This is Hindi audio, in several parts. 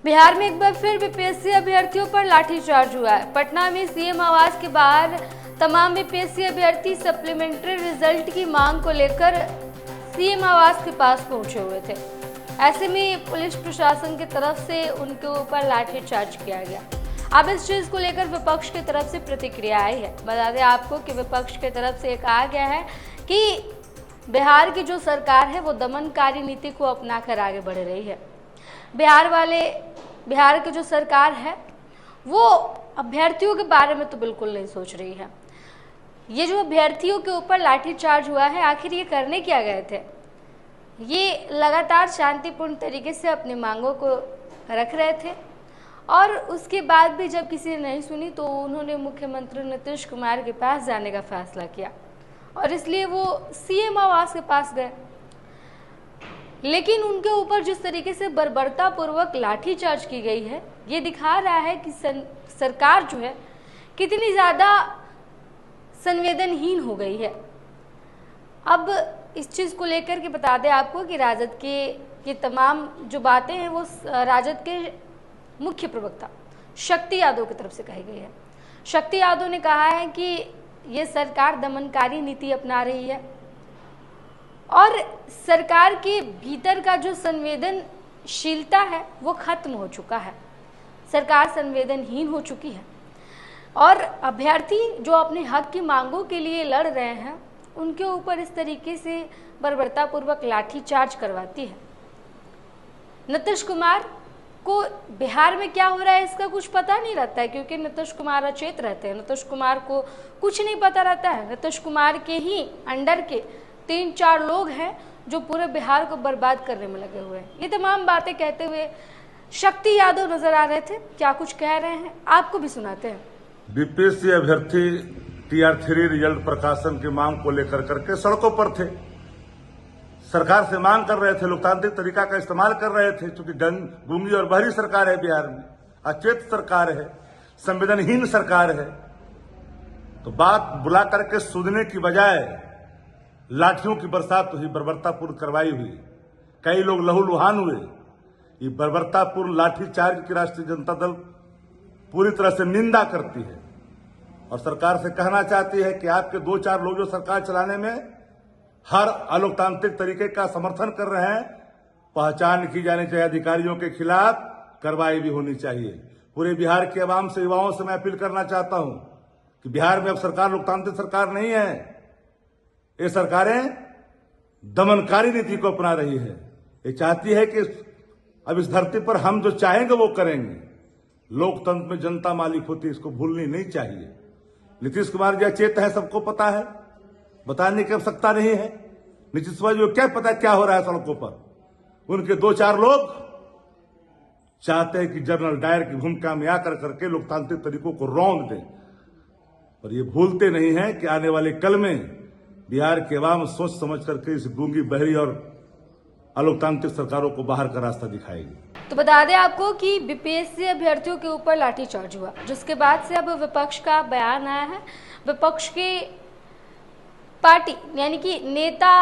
बिहार में एक बार फिर बीपीएससी अभ्यर्थियों पर लाठीचार्ज हुआ है। पटना में सीएम आवास के बाहर तमाम बीपीएससी अभ्यर्थी सप्लीमेंट्री रिजल्ट की मांग को लेकर सीएम आवास के पास पहुंचे हुए थे। ऐसे में पुलिस प्रशासन की तरफ से उनके ऊपर लाठीचार्ज किया गया। अब इस चीज को लेकर विपक्ष की तरफ से प्रतिक्रिया आई है। बता दें आपको कि विपक्ष की तरफ से कहा गया है कि बिहार की जो सरकार है वो दमनकारी नीति को अपनाकर आगे बढ़ रही है। बिहार की जो सरकार है वो अभ्यर्थियों के बारे में तो बिल्कुल नहीं सोच रही है। ये जो अभ्यर्थियों के ऊपर लाठीचार्ज हुआ है, आखिर ये करने क्या गए थे? ये लगातार शांतिपूर्ण तरीके से अपनी मांगों को रख रहे थे और उसके बाद भी जब किसी ने नहीं सुनी तो उन्होंने मुख्यमंत्री नीतीश कुमार के पास जाने का फैसला किया और इसलिए वो सीएम आवास के पास गए। लेकिन उनके ऊपर जिस तरीके से बर्बरतापूर्वक लाठीचार्ज की गई है, ये दिखा रहा है कि सरकार जो है कितनी ज़्यादा संवेदनहीन हो गई है। अब इस चीज़ को लेकर के बता दें आपको कि राजद के ये तमाम जो बातें हैं वो राजद के मुख्य प्रवक्ता शक्ति यादव की तरफ से कही गई है। शक्ति यादव ने कहा है कि ये सरकार दमनकारी नीति अपना रही है और सरकार के भीतर का जो संवेदनशीलता है वो खत्म हो चुका है। सरकार संवेदनहीन हो चुकी है और अभ्यर्थी जो अपने हक की मांगों के लिए लड़ रहे हैं उनके ऊपर इस तरीके से बर्बरतापूर्वक लाठीचार्ज करवाती है। नीतीश कुमार को बिहार में क्या हो रहा है इसका कुछ पता नहीं रहता है, क्योंकि नीतीश कुमार अचेत रहते हैं। नीतीश कुमार को कुछ नहीं पता रहता है। नीतीश कुमार के ही अंडर के 3-4 लोग हैं जो पूरे बिहार को बर्बाद करने में लगे हुए हैं। ये तमाम बातें कहते हुए शक्ति यादव नजर आ रहे थे। क्या कुछ कह रहे हैं आपको भी सुनाते हैं। बीपीएससी अभ्यर्थी टीआर 3 रिजल्ट प्रकाशन की मांग को लेकर करके सड़कों पर थे, सरकार से मांग कर रहे थे, लोकतांत्रिक तरीका का इस्तेमाल कर रहे थे। क्योंकि गूंगी और बहरी सरकार है बिहार में, अचेत सरकार है, संवेदनहीन सरकार है, तो बात बुला करके सुनने की बजाय लाठियों की बरसात हुई, बर्बरतापूर्ण कार्रवाई हुई, कई लोग लहूलुहान हुए। ये बर्बरतापूर्ण लाठीचार्ज की राष्ट्रीय जनता दल पूरी तरह से निंदा करती है और सरकार से कहना चाहती है कि आपके 2-4 लोग जो सरकार चलाने में हर अलोकतांत्रिक तरीके का समर्थन कर रहे हैं, पहचान की जानी चाहिए। अधिकारियों के खिलाफ कार्रवाई भी होनी चाहिए। पूरे बिहार के आवाम से, युवाओं से मैं अपील करना चाहता हूं कि बिहार में अब सरकार लोकतांत्रिक सरकार नहीं है। ये सरकारें दमनकारी नीति को अपना रही है। ये चाहती है कि अब इस धरती पर हम जो चाहेंगे वो करेंगे। लोकतंत्र में जनता मालिक होती है, इसको भूलनी नहीं चाहिए। नीतीश कुमार जी अचेत है, सबको पता है, बताने की आवश्यकता नहीं है। नीतीश कुमार जी को क्या पता क्या हो रहा है सड़कों पर। उनके 2-4 लोग चाहते हैं कि जनरल डायर की भूमिका में आकर करके लोकतांत्रिक तरीकों को रौंद दें, और ये भूलते नहीं है कि आने वाले कल में बिहार के अवाम सोच समझ करके इस गूंगी बहरी और अलोकतांत्रिक सरकारों को बाहर का रास्ता दिखाएगी। तो बता दें आपको कि बीपीएससी अभ्यर्थियों के ऊपर लाठीचार्ज हुआ, जिसके बाद से अब विपक्ष का बयान आया है। विपक्ष के पार्टी यानी कि नेता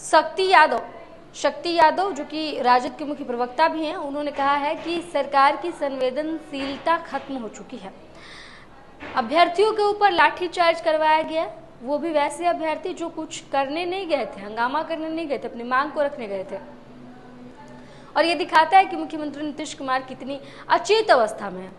शक्ति यादव जो कि राजद के मुख्य प्रवक्ता भी हैं, उन्होंने कहा है कि सरकार की संवेदनशीलता खत्म हो चुकी है। अभ्यर्थियों के ऊपर लाठीचार्ज करवाया गया, वो भी वैसे अभ्यर्थी जो कुछ करने नहीं गए थे, हंगामा करने नहीं गए थे, अपनी मांग को रखने गए थे। और ये दिखाता है कि मुख्यमंत्री नीतीश कुमार कितनी अचेत अवस्था में है।